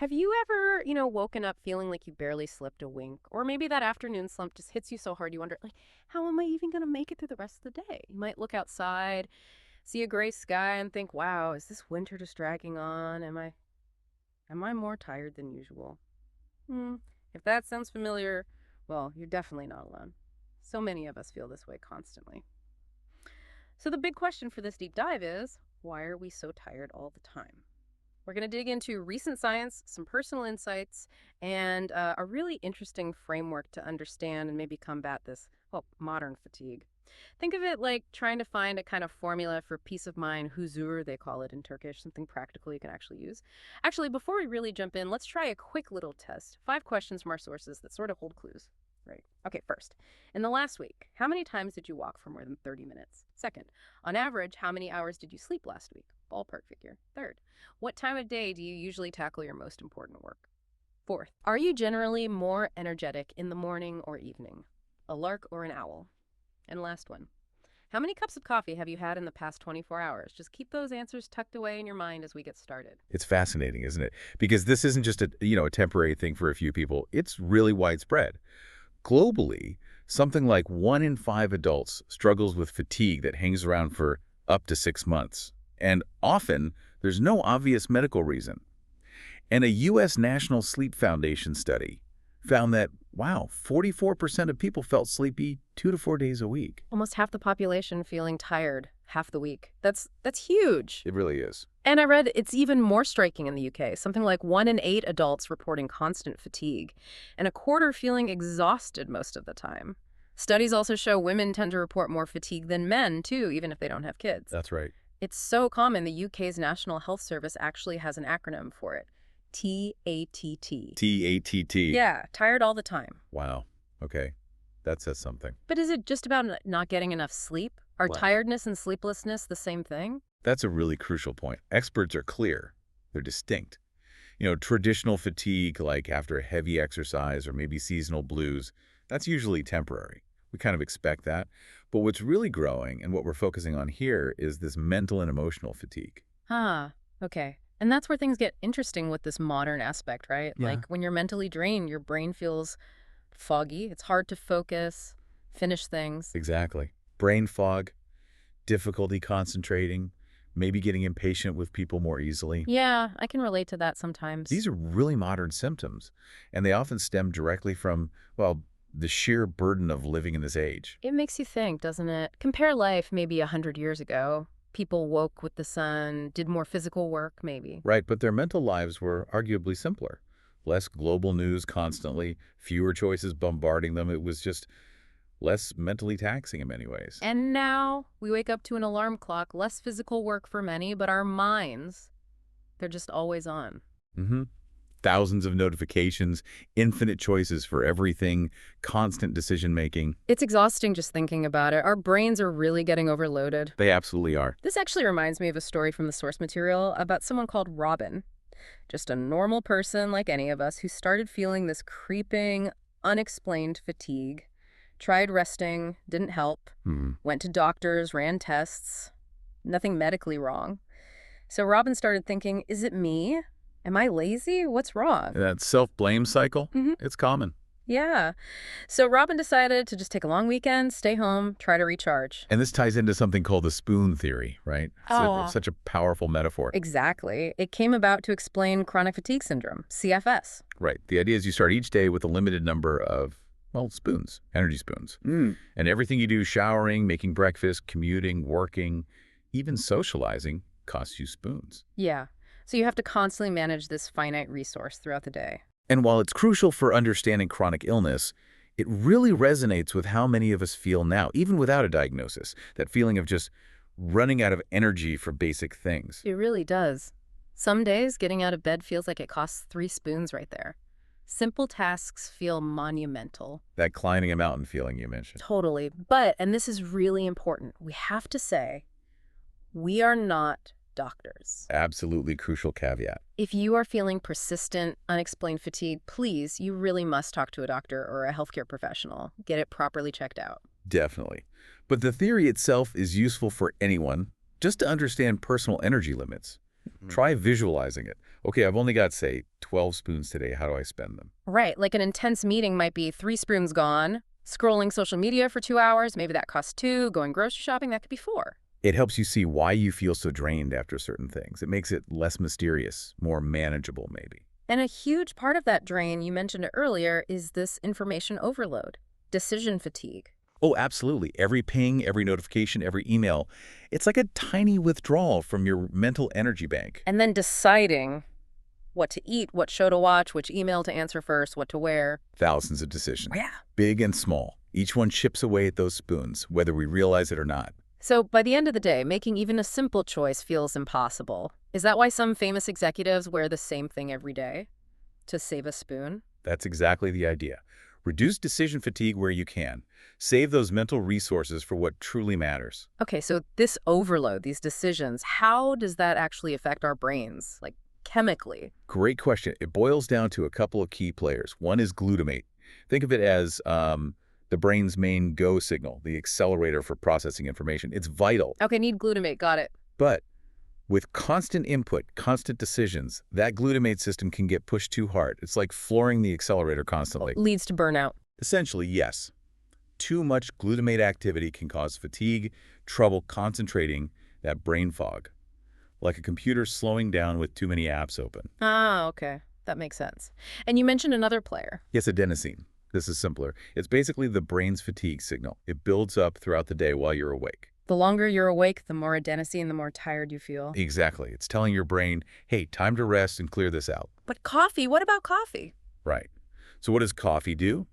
Have you ever, woken up feeling like you barely slept a wink? Or maybe that afternoon slump just hits you so hard you wonder, like, how am I even going to make it through the rest of the day? You might look outside, see a gray sky, and think, wow, is this winter just dragging on? Am I more tired than usual? If that sounds familiar, well, you're definitely not alone. So many of us feel this way constantly. So the big question for this deep dive is, why are we so tired all the time? We're going to dig into recent science, some personal insights, and a really interesting framework to understand and maybe combat this, well, modern fatigue. Think of it like trying to find a kind of formula for peace of mind, huzur, they call it in Turkish, something practical you can actually use. Actually, before we really jump in, let's try a quick little test. 5 questions from our sources that sort of hold clues. Right. Okay, first, in the last week, how many times did you walk for more than 30 minutes? Second, on average, how many hours did you sleep last week? Ballpark figure. Third, what time of day do you usually tackle your most important work? Fourth, are you generally more energetic in the morning or evening? A lark or an owl? And last one, how many cups of coffee have you had in the past 24 hours? Just keep those answers tucked away in your mind as we get started. It's fascinating, isn't it? Because this isn't just a temporary thing for a few people. It's really widespread. Globally, something like 1 in 5 adults struggles with fatigue that hangs around for up to 6 months. And often, there's no obvious medical reason. And a U.S. National Sleep Foundation study found that, wow, 44% of people felt sleepy 2 to 4 days a week. Almost half the population feeling tired half the week. That's huge. It really is. And I read it's even more striking in the UK, something like 1 in 8 adults reporting constant fatigue, and a quarter feeling exhausted most of the time. Studies also show women tend to report more fatigue than men, too, even if they don't have kids. That's right. It's so common, the UK's National Health Service actually has an acronym for it. TATT. TATT. Yeah, tired all the time. Wow. Okay. That says something. But is it just about not getting enough sleep? Are Well, tiredness and sleeplessness the same thing? that's a really crucial point. Experts are clear. They're distinct. Traditional fatigue, like after a heavy exercise or maybe seasonal blues, that's usually temporary. We kind of expect that. But what's really growing and what we're focusing on here is this mental and emotional fatigue. Okay. And that's where things get interesting with this modern aspect, right? Yeah. Like when you're mentally drained, your brain feels foggy. It's hard to focus, finish things. Exactly. Brain fog, difficulty concentrating, maybe getting impatient with people more easily. Yeah, I can relate to that sometimes. These are really modern symptoms, and they often stem directly from, well, the sheer burden of living in this age. It makes you think, doesn't it? Compare life maybe 100 years ago. People woke with the sun, did more physical work, maybe. Right, but their mental lives were arguably simpler. Less global news constantly, fewer choices bombarding them. It was just less mentally taxing in many ways. And now we wake up to an alarm clock, less physical work for many, but our minds, they're just always on. Thousands of notifications, infinite choices for everything, constant decision-making. It's exhausting just thinking about it. Our brains are really getting overloaded. They absolutely are. This actually reminds me of a story from the source material about someone called Robin. Just a normal person like any of us who started feeling this creeping, unexplained fatigue. Tried resting, didn't help. Went to doctors, ran tests. Nothing medically wrong. So Robin started thinking, is it me? Am I lazy? What's wrong? That self-blame cycle, it's common. Yeah. So Robin decided to just take a long weekend, stay home, try to recharge. And this ties into something called the spoon theory, right? Such a powerful metaphor. Exactly. It came about to explain chronic fatigue syndrome, CFS. Right. The idea is you start each day with a limited number of, well, spoons, energy spoons. And everything you do, showering, making breakfast, commuting, working, even socializing, costs you spoons. Yeah. So you have to constantly manage this finite resource throughout the day. And while it's crucial for understanding chronic illness, it really resonates with how many of us feel now, even without a diagnosis, that feeling of just running out of energy for basic things. It really does. Some days, getting out of bed feels like it costs 3 spoons right there. Simple tasks feel monumental. That climbing a mountain feeling you mentioned. Totally. But, and this is really important, we have to say, we are not doctors. Absolutely crucial caveat. If you are feeling persistent, unexplained fatigue, please, you really must talk to a doctor or a healthcare professional. Get it properly checked out. Definitely. But the theory itself is useful for anyone, just to understand personal energy limits. Try visualizing it. Okay, I've only got, say, 12 spoons today. How do I spend them? Right, like an intense meeting might be 3 spoons gone, scrolling social media for 2 hours, maybe that costs 2, going grocery shopping, that could be 4. It helps you see why you feel so drained after certain things. It makes it less mysterious, more manageable, maybe. And a huge part of that drain, you mentioned it earlier, is this information overload, decision fatigue. Oh, absolutely. Every ping, every notification, every email, it's like a tiny withdrawal from your mental energy bank. And then deciding what to eat, what show to watch, which email to answer first, what to wear. Thousands of decisions, Yeah. big and small. Each one chips away at those spoons, whether we realize it or not. So by the end of the day, making even a simple choice feels impossible. Is that why some famous executives wear the same thing every day? To save a spoon? That's exactly the idea. Reduce decision fatigue where you can. Save those mental resources for what truly matters. Okay, so this overload, these decisions, how does that actually affect our brains, like chemically? Great question. It boils down to a couple of key players. One is glutamate. Think of it as the brain's main go signal, the accelerator for processing information. It's vital. Okay, need glutamate, got it. But with constant input, constant decisions, that glutamate system can get pushed too hard. It's like flooring the accelerator constantly. Leads to burnout. Essentially, yes. Too much glutamate activity can cause fatigue, trouble concentrating, that brain fog. Like a computer slowing down with too many apps open. Ah, okay. That makes sense. And you mentioned another player. Yes, adenosine. This is simpler. It's basically the brain's fatigue signal. It builds up throughout the day while you're awake. The longer you're awake, the more adenosine, the more tired you feel. Exactly. It's telling your brain, hey, time to rest and clear this out. But coffee, what about coffee? Right. So what does coffee do?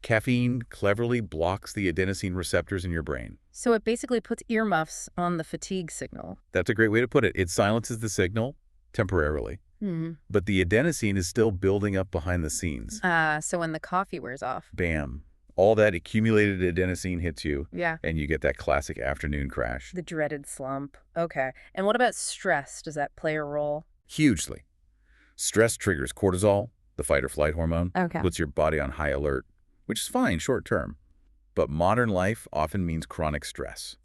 Caffeine cleverly blocks the adenosine receptors in your brain. So it basically puts earmuffs on the fatigue signal. That's a great way to put it. It silences the signal temporarily, but the adenosine is still building up behind the scenes. So when the coffee wears off. Bam. All that accumulated adenosine hits you, Yeah. and you get that classic afternoon crash. The dreaded slump. Okay. And what about stress? Does that play a role? Hugely. Stress triggers cortisol, the fight or flight hormone, Okay. puts your body on high alert, which is fine short term. But modern life often means chronic stress.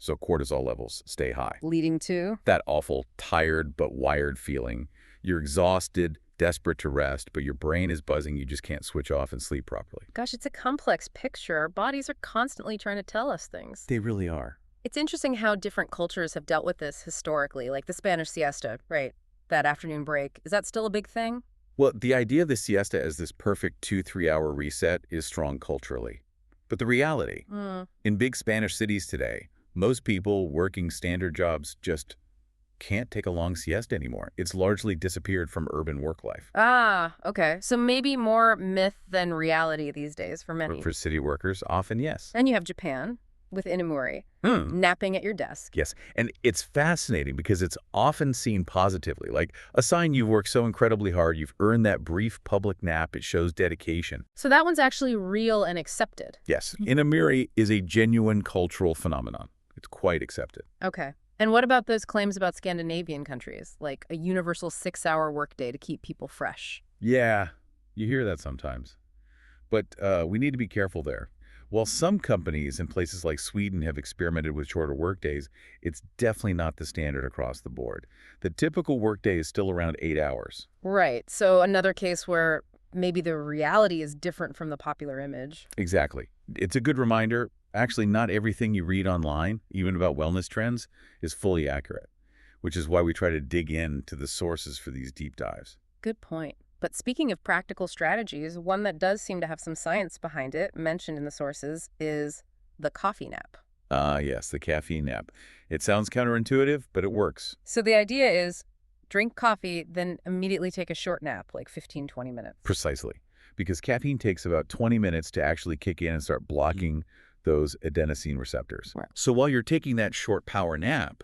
So cortisol levels stay high. Leading to? That awful tired but wired feeling. You're exhausted, desperate to rest, but your brain is buzzing. You just can't switch off and sleep properly. Gosh, it's a complex picture. Our bodies are constantly trying to tell us things. They really are. It's interesting how different cultures have dealt with this historically, like the Spanish siesta, right? That afternoon break. Is that still a big thing? Well, the idea of the siesta as this perfect 2-3 hour reset is strong culturally. But the reality, in big Spanish cities today, most people working standard jobs just can't take a long siesta anymore. It's largely disappeared from urban work life. Ah, okay. So maybe more myth than reality these days for many. For city workers, often yes. And you have Japan with inamuri, napping at your desk. Yes, and it's fascinating because it's often seen positively, like a sign you've worked so incredibly hard, you've earned that brief public nap, it shows dedication. So that one's actually real and accepted. Yes, inamuri is a genuine cultural phenomenon. It's quite accepted. Okay. And what about those claims about Scandinavian countries, like a universal 6-hour workday to keep people fresh? Yeah, you hear that sometimes. But we need to be careful there. While some companies in places like Sweden have experimented with shorter workdays, it's definitely not the standard across the board. The typical workday is still around 8 hours. Right. So another case where maybe the reality is different from the popular image. Exactly. It's a good reminder. Actually, not everything you read online, even about wellness trends, is fully accurate, which is why we try to dig into the sources for these deep dives. Good point. But speaking of practical strategies, one that does seem to have some science behind it, mentioned in the sources, is the coffee nap. Yes, the caffeine nap. It sounds counterintuitive, but it works. So the idea is drink coffee, then immediately take a short nap, like 15, 20 minutes. Precisely. Because caffeine takes about 20 minutes to actually kick in and start blocking those adenosine receptors. Right. So while you're taking that short power nap,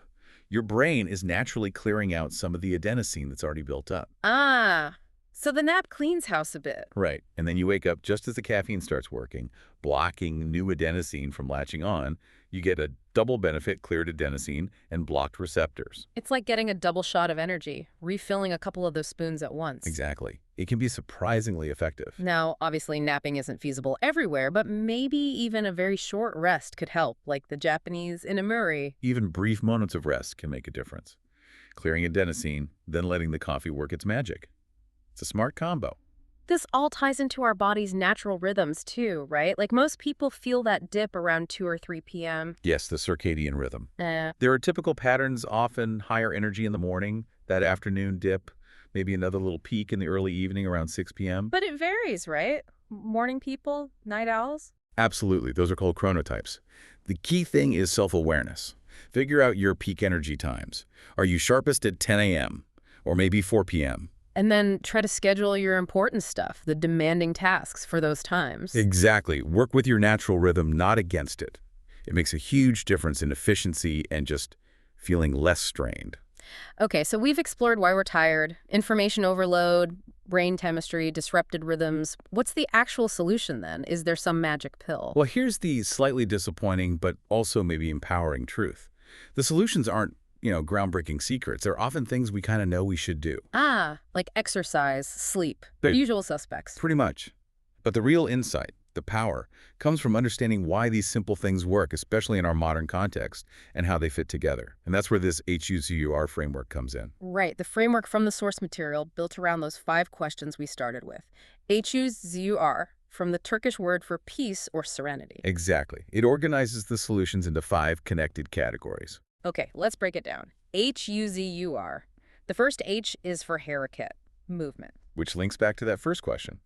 your brain is naturally clearing out some of the adenosine that's already built up. Ah, so the nap cleans house a bit. Right. And then you wake up just as the caffeine starts working, blocking new adenosine from latching on. You get a double benefit, cleared adenosine and blocked receptors. It's like getting a double shot of energy, refilling a couple of those spoons at once. Exactly. It can be surprisingly effective. Now, obviously, napping isn't feasible everywhere, but maybe even a very short rest could help, like the Japanese inamuri. Even brief moments of rest can make a difference. clearing adenosine, then letting the coffee work its magic. It's a smart combo. This all ties into our body's natural rhythms too, right? Like most people feel that dip around 2 or 3 p.m. Yes, the circadian rhythm. Eh. There are typical patterns, often higher energy in the morning, that afternoon dip, maybe another little peak in the early evening around 6 p.m. But it varies, right? Morning people, night owls? Absolutely. Those are called chronotypes. The key thing is self-awareness. Figure out your peak energy times. Are you sharpest at 10 a.m. or maybe 4 p.m.? And then try to schedule your important stuff, the demanding tasks for those times. Exactly. Work with your natural rhythm, not against it. It makes a huge difference in efficiency and just feeling less strained. Okay, so we've explored why we're tired, information overload, brain chemistry, disrupted rhythms. What's the actual solution then? Is there some magic pill? Well, here's the slightly disappointing but also maybe empowering truth. The solutions aren't, groundbreaking secrets. They're often things we kind of know we should do. Like exercise, sleep, They're- the usual suspects. Pretty much. But the real insight, the power, comes from understanding why these simple things work, especially in our modern context, and how they fit together. And that's where this HU-ZUR framework comes in. Right, the framework from the source material built around those 5 questions we started with. HU-ZUR, from the Turkish word for peace or serenity. Exactly. It organizes the solutions into 5 connected categories. Okay, let's break it down. HU-ZUR. The first H is for haircut, movement. Which links back to that first question.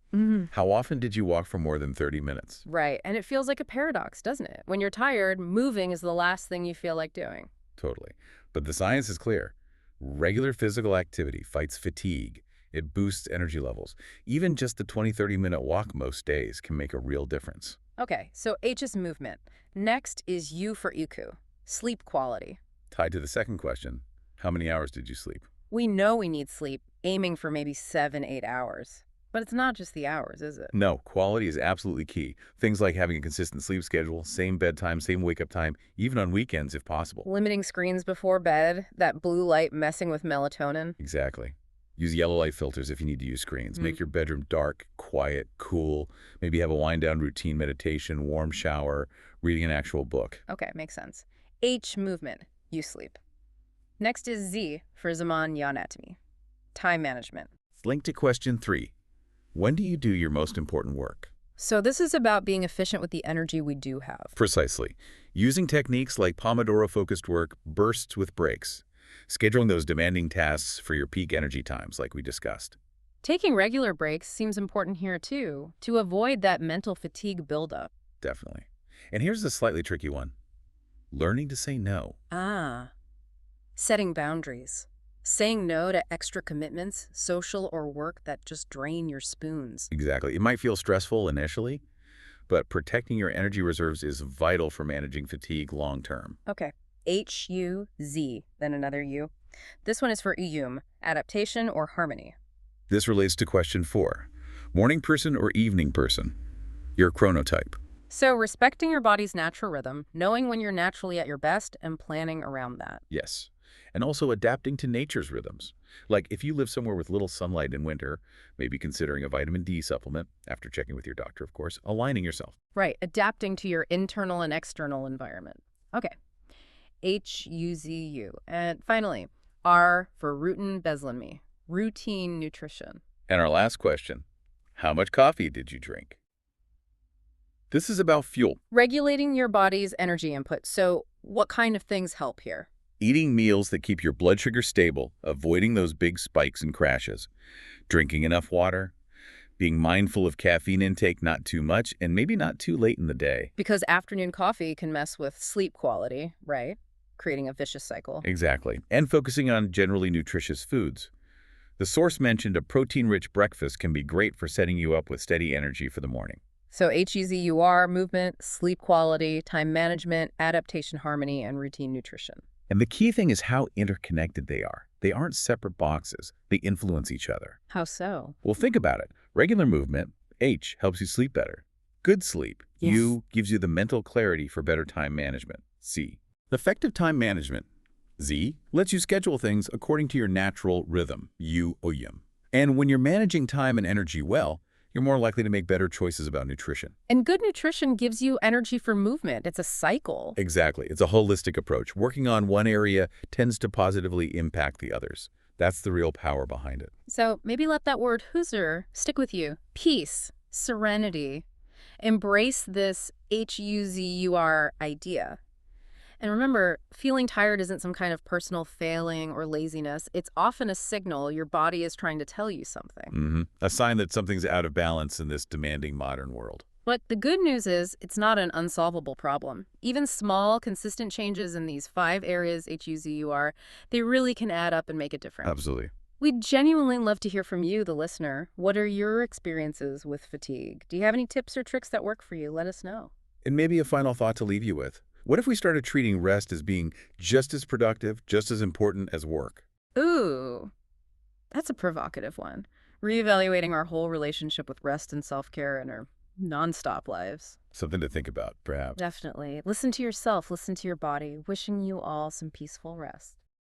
How often did you walk for more than 30 minutes? Right, and it feels like a paradox, doesn't it? When you're tired, moving is the last thing you feel like doing. Totally. But the science is clear. Regular physical activity fights fatigue. It boosts energy levels. Even just a 20-30-minute walk most days can make a real difference. Okay, so H is movement. Next is U for IQ, sleep quality. Tied to the second question, how many hours did you sleep? We know we need sleep, aiming for maybe 7-8 hours. But it's not just the hours, is it? No, quality is absolutely key. Things like having a consistent sleep schedule, same bedtime, same wake-up time, even on weekends if possible. Limiting screens before bed, that blue light messing with melatonin. Exactly. Use yellow light filters if you need to use screens. Make your bedroom dark, quiet, cool. Maybe have a wind-down routine, meditation, warm shower, reading an actual book. Okay, makes sense. H, movement. You sleep. Next is Z for zaman yönetimi, time management. It's linked to question 3. When do you do your most important work? So this is about being efficient with the energy we do have. Precisely. Using techniques like Pomodoro-focused work, bursts with breaks. Scheduling those demanding tasks for your peak energy times like we discussed. Taking regular breaks seems important here too, to avoid that mental fatigue buildup. Definitely. And here's the slightly tricky one. Learning to say no. Setting boundaries. Saying no to extra commitments, social or work that just drain your spoons. Exactly. It might feel stressful initially, but protecting your energy reserves is vital for managing fatigue long term. Okay. HU-Z, then another U. This one is for IUM, adaptation or harmony. This relates to question 4. Morning person or evening person? Your chronotype. So respecting your body's natural rhythm, knowing when you're naturally at your best, and planning around that. Yes. And also adapting to nature's rhythms. Like if you live somewhere with little sunlight in winter, maybe considering a vitamin D supplement, after checking with your doctor, of course, aligning yourself. Right, adapting to your internal and external environment. Okay. HUZU. And finally, R for rutin beslenme, routine nutrition. And our last question, how much coffee did you drink? This is about fuel. Regulating your body's energy input. So what kind of things help here? Eating meals that keep your blood sugar stable, avoiding those big spikes and crashes. Drinking enough water. Being mindful of caffeine intake, not too much, and maybe not too late in the day. Because afternoon coffee can mess with sleep quality, right? Creating a vicious cycle. Exactly. And focusing on generally nutritious foods. The source mentioned a protein-rich breakfast can be great for setting you up with steady energy for the morning. So HUZUR, movement, sleep quality, time management, adaptation harmony, and routine nutrition. And the key thing is how interconnected they are. They aren't separate boxes. They influence each other. How so? Well, think about it. Regular movement, H, helps you sleep better. Good sleep, Yes. U, gives you the mental clarity for better time management. C, effective time management. Z, lets you schedule things according to your natural rhythm. U, OYUM. And when you're managing time and energy well, You're more likely to make better choices about nutrition. And good nutrition gives you energy for movement. It's a cycle. Exactly. It's a holistic approach. Working on one area tends to positively impact the others. That's the real power behind it. So maybe let that word Huzur stick with you. Peace, serenity. Embrace this HUZUR idea. And remember, feeling tired isn't some kind of personal failing or laziness. It's often a signal your body is trying to tell you something. A sign that something's out of balance in this demanding modern world. But the good news is it's not an unsolvable problem. Even small, consistent changes in these 5 areas, HUZUR, they really can add up and make a difference. Absolutely. We'd genuinely love to hear from you, the listener. What are your experiences with fatigue? Do you have any tips or tricks that work for you? Let us know. And maybe a final thought to leave you with. What if we started treating rest as being just as productive, just as important as work? Ooh, that's a provocative one. Reevaluating our whole relationship with rest and self-care in our nonstop lives. Something to think about, perhaps. Definitely. Listen to yourself, listen to your body. Wishing you all some peaceful rest.